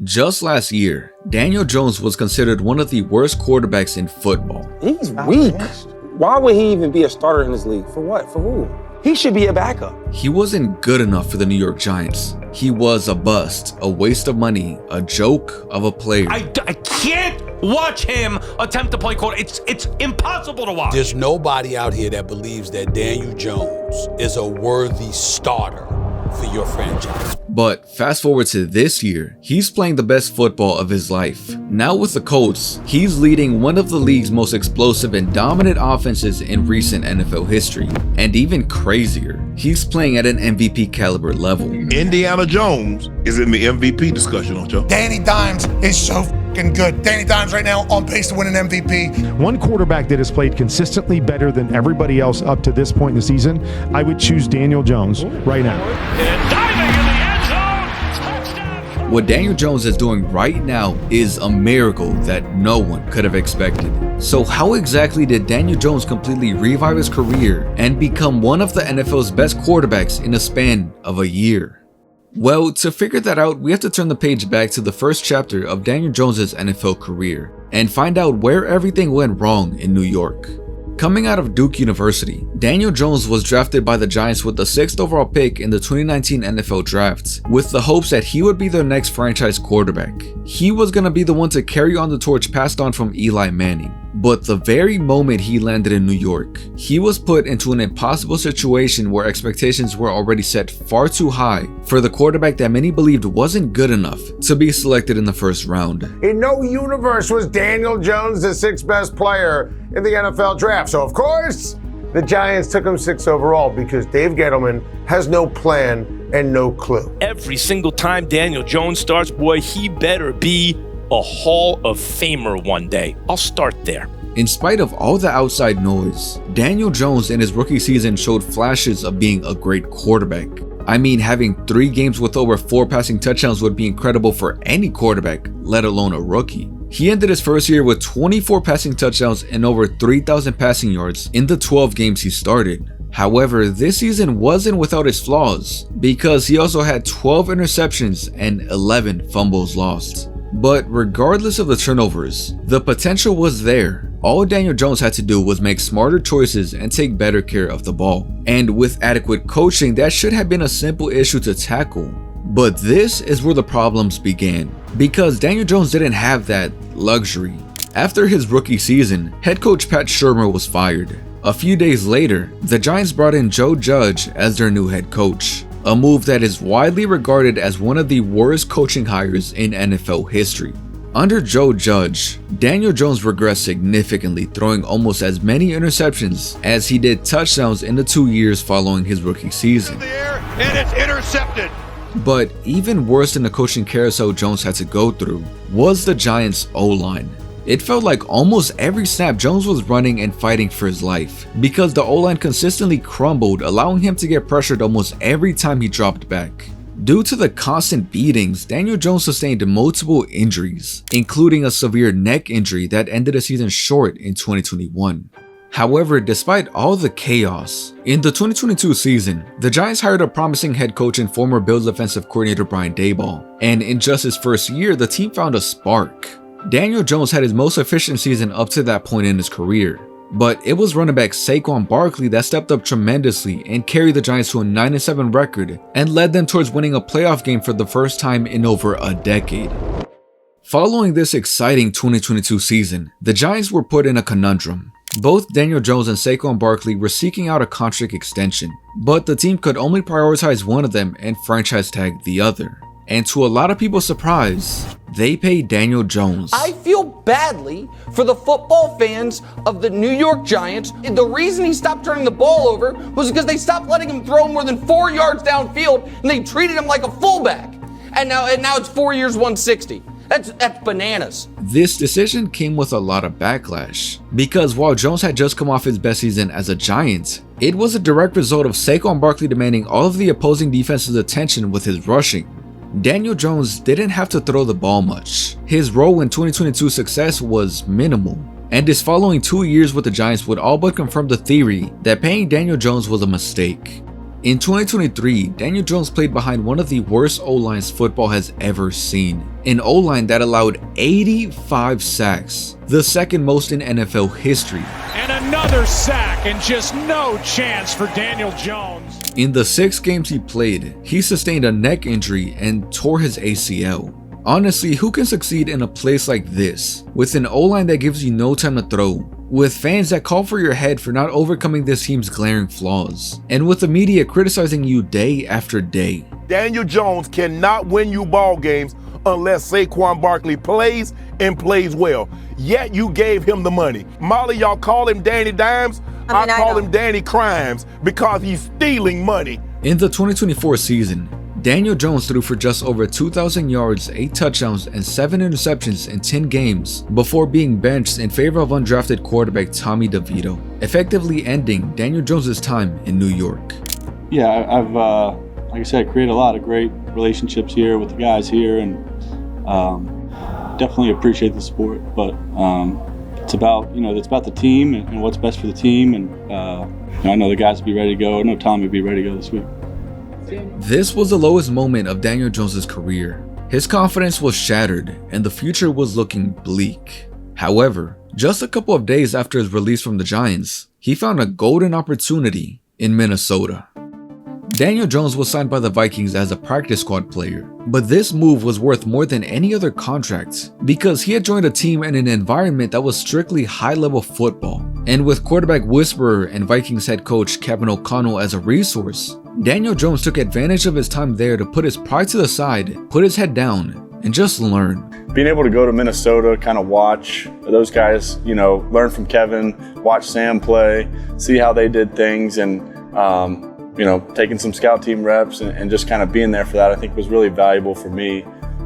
Just last year, Daniel Jones was considered one of the worst quarterbacks in football. He's weak. Why would he even be a starter in this league? For what? For who? He should be a backup. He wasn't good enough for the New York Giants. He was a bust, a waste of money, a joke of a player. I can't watch him attempt to play quarterback. It's impossible to watch. There's nobody out here that believes that Daniel Jones is a worthy starter for your franchise. But fast forward to this year, he's playing the best football of his life. Now with the Colts, he's leading one of the league's most explosive and dominant offenses in recent NFL history. And even crazier, he's playing at an MVP caliber level. Indiana Jones is in the MVP discussion, don't you? Danny Dimes is so f***ing good. Danny Dimes right now on pace to win an MVP. One quarterback that has played consistently better than everybody else up to this point in the season, I would choose Daniel Jones right now. And diving in the end zone. Touchdown. What Daniel Jones is doing right now is a miracle that no one could have expected. So how exactly did Daniel Jones completely revive his career and become one of the NFL's best quarterbacks in a span of a year? Well, to figure that out, we have to turn the page back to the first chapter of Daniel Jones' NFL career and find out where everything went wrong in New York. Coming out of Duke University, Daniel Jones was drafted by the Giants with the 6th overall pick in the 2019 NFL Draft, with the hopes that he would be their next franchise quarterback. He was going to be the one to carry on the torch passed on from Eli Manning. But the very moment he landed in New York, he was put into an impossible situation where expectations were already set far too high for the quarterback that many believed wasn't good enough to be selected in the first round. In no universe was Daniel Jones the 6th best player in the NFL draft. So of course, the Giants took him 6th overall because Dave Gettleman has no plan and no clue. Every single time Daniel Jones starts, boy, he better be a Hall of Famer one day. I'll start there. In spite of all the outside noise, Daniel Jones in his rookie season showed flashes of being a great quarterback. I mean, having 3 games with over 4 passing touchdowns would be incredible for any quarterback, let alone a rookie. He ended his first year with 24 passing touchdowns and over 3,000 passing yards in the 12 games he started. However, this season wasn't without its flaws, because he also had 12 interceptions and 11 fumbles lost. But regardless of the turnovers, the potential was there. All Daniel Jones had to do was make smarter choices and take better care of the ball. And with adequate coaching, that should have been a simple issue to tackle. But this is where the problems began, because Daniel Jones didn't have that luxury. After his rookie season, head coach Pat Shurmur was fired. A few days later, the Giants brought in Joe Judge as their new head coach. A move that is widely regarded as one of the worst coaching hires in NFL history. Under Joe Judge, Daniel Jones regressed significantly, throwing almost as many interceptions as he did touchdowns in the 2 years following his rookie season. And it's intercepted. But even worse than the coaching carousel Jones had to go through was the Giants' O-line. It felt like almost every snap Jones was running and fighting for his life, because the O-line consistently crumbled, allowing him to get pressured almost every time he dropped back. Due to the constant beatings, Daniel Jones sustained multiple injuries, including a severe neck injury that ended the season short in 2021. However, despite all the chaos, in the 2022 season, the Giants hired a promising head coach and former Bills defensive coordinator Brian Daboll, and in just his first year, the team found a spark. Daniel Jones had his most efficient season up to that point in his career, but it was running back Saquon Barkley that stepped up tremendously and carried the Giants to a 9-7 record and led them towards winning a playoff game for the first time in over a decade. Following this exciting 2022 season, the Giants were put in a conundrum. Both Daniel Jones and Saquon Barkley were seeking out a contract extension, but the team could only prioritize one of them and franchise tag the other. And to a lot of people's surprise, they paid Daniel Jones. I feel badly for the football fans of the New York Giants. The reason he stopped turning the ball over was because they stopped letting him throw more than 4 yards downfield, and they treated him like a fullback. And now it's 4 years, 160. That's bananas. This decision came with a lot of backlash, because while Jones had just come off his best season as a Giant, it was a direct result of Saquon Barkley demanding all of the opposing defense's attention with his rushing. Daniel Jones didn't have to throw the ball much. His role in 2022's success was minimal, and his following 2 years with the Giants would all but confirm the theory that paying Daniel Jones was a mistake. In 2023, Daniel Jones played behind one of the worst O-lines football has ever seen. An O-line that allowed 85 sacks, the second most in NFL history. And another sack, and just no chance for Daniel Jones. In the 6 games he played, he sustained a neck injury and tore his ACL. Honestly, who can succeed in a place like this, with an O-line that gives you no time to throw, with fans that call for your head for not overcoming this team's glaring flaws, and with the media criticizing you day after day? Daniel Jones cannot win you ball games unless Saquon Barkley plays and plays well. Yet you gave him the money. Molly, y'all call him Danny Dimes. I call him Danny Crimes because he's stealing money. In the 2024 season, Daniel Jones threw for just over 2,000 yards, 8 touchdowns, and 7 interceptions in 10 games before being benched in favor of undrafted quarterback Tommy DeVito, effectively ending Daniel Jones' time in New York. Yeah, I've like I said, created a lot of great relationships here with the guys here, and definitely appreciate the support. But it's about the team and what's best for the team, and I know the guys will be ready to go. I know Tommy will be ready to go this week. This was the lowest moment of Daniel Jones' career. His confidence was shattered and the future was looking bleak. However, just a couple of days after his release from the Giants, he found a golden opportunity in Minnesota. Daniel Jones was signed by the Vikings as a practice squad player, but this move was worth more than any other contract because he had joined a team in an environment that was strictly high-level football. And with quarterback whisperer and Vikings head coach Kevin O'Connell as a resource, Daniel Jones took advantage of his time there to put his pride to the side, put his head down, and just learn. Being able to go to Minnesota, kind of watch those guys, learn from Kevin, watch Sam play, see how they did things, and taking some scout team reps and just kind of being there for that, I think was really valuable for me.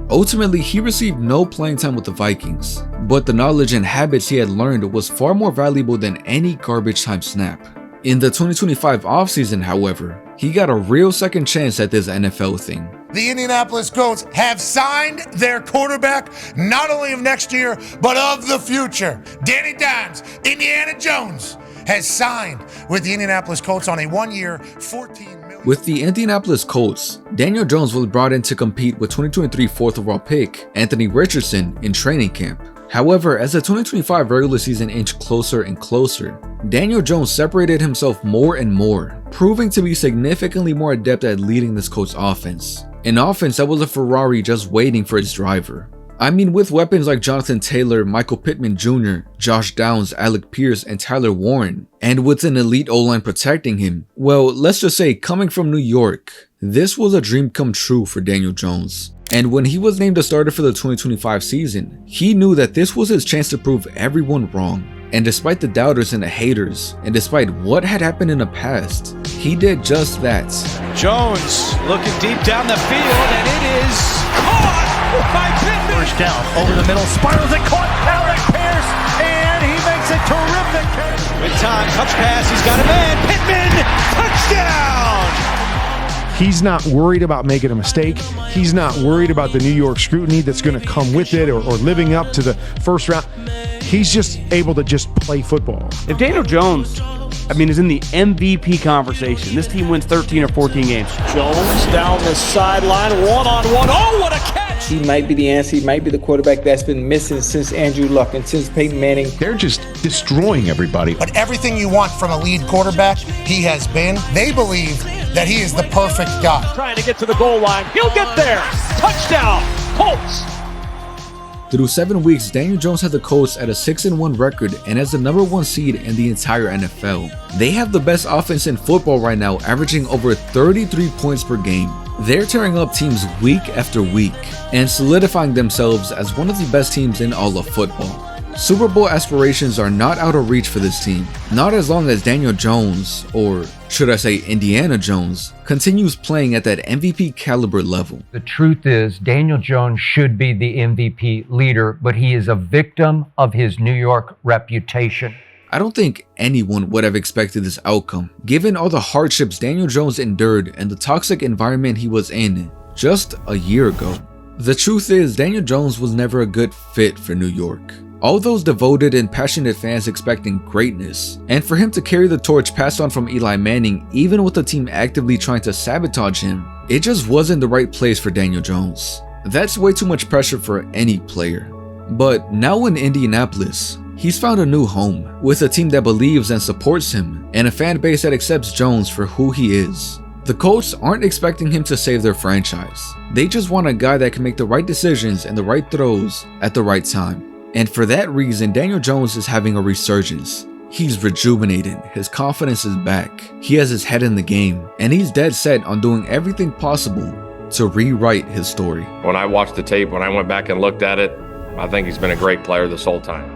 Ultimately, he received no playing time with the Vikings, but the knowledge and habits he had learned was far more valuable than any garbage time snap. In the 2025 offseason, however, he got a real second chance at this NFL thing. The Indianapolis Colts have signed their quarterback, not only of next year, but of the future. Danny Dimes, Indiana Jones, has signed with the Indianapolis Colts on a 1-year, $14 million. With the Indianapolis Colts, Daniel Jones was brought in to compete with 2023 4th overall pick Anthony Richardson in training camp. However, as the 2025 regular season inched closer and closer, Daniel Jones separated himself more and more, proving to be significantly more adept at leading this Colts offense. An offense that was a Ferrari just waiting for its driver. I mean, with weapons like Jonathan Taylor, Michael Pittman Jr., Josh Downs, Alec Pierce, and Tyler Warren, and with an elite O-line protecting him, well, let's just say coming from New York, this was a dream come true for Daniel Jones. And when he was named a starter for the 2025 season, he knew that this was his chance to prove everyone wrong. And despite the doubters and the haters, and despite what had happened in the past, he did just that. Jones looking deep down the field, and it is caught by Pittman. First down, over the middle, spirals and caught. Alec Pierce, and he makes a terrific catch. With time, touch pass, he's got a man. Pittman, touchdown! He's not worried about making a mistake. He's not worried about the New York scrutiny that's going to come with it or living up to the first round. He's just able to just play football. If Daniel Jones, is in the MVP conversation, this team wins 13 or 14 games. Jones down the sideline, one-on-one. Oh, what a catch! He might be the answer. He might be the quarterback that's been missing since Andrew Luck and since Peyton Manning. They're just destroying everybody. But everything you want from a lead quarterback, he has been. They believe that he is the perfect guy. Trying to get to the goal line. He'll get there. Touchdown, Colts. Through 7 weeks, Daniel Jones had the Colts at a 6-1 record and as the #1 seed in the entire NFL. They have the best offense in football right now, averaging over 33 points per game. They're tearing up teams week after week and solidifying themselves as one of the best teams in all of football. Super Bowl aspirations are not out of reach for this team, not as long as Daniel Jones, or should I say Indiana Jones, continues playing at that MVP caliber level. The truth is, Daniel Jones should be the MVP leader, but he is a victim of his New York reputation. I don't think anyone would have expected this outcome, given all the hardships Daniel Jones endured and the toxic environment he was in just a year ago. The truth is, Daniel Jones was never a good fit for New York. All those devoted and passionate fans expecting greatness, and for him to carry the torch passed on from Eli Manning even with the team actively trying to sabotage him, it just wasn't the right place for Daniel Jones. That's way too much pressure for any player. But now in Indianapolis, he's found a new home, with a team that believes and supports him, and a fan base that accepts Jones for who he is. The Colts aren't expecting him to save their franchise. They just want a guy that can make the right decisions and the right throws at the right time. And for that reason, Daniel Jones is having a resurgence. He's rejuvenated, his confidence is back, he has his head in the game, and he's dead set on doing everything possible to rewrite his story. When I watched the tape, when I went back and looked at it, I think he's been a great player this whole time.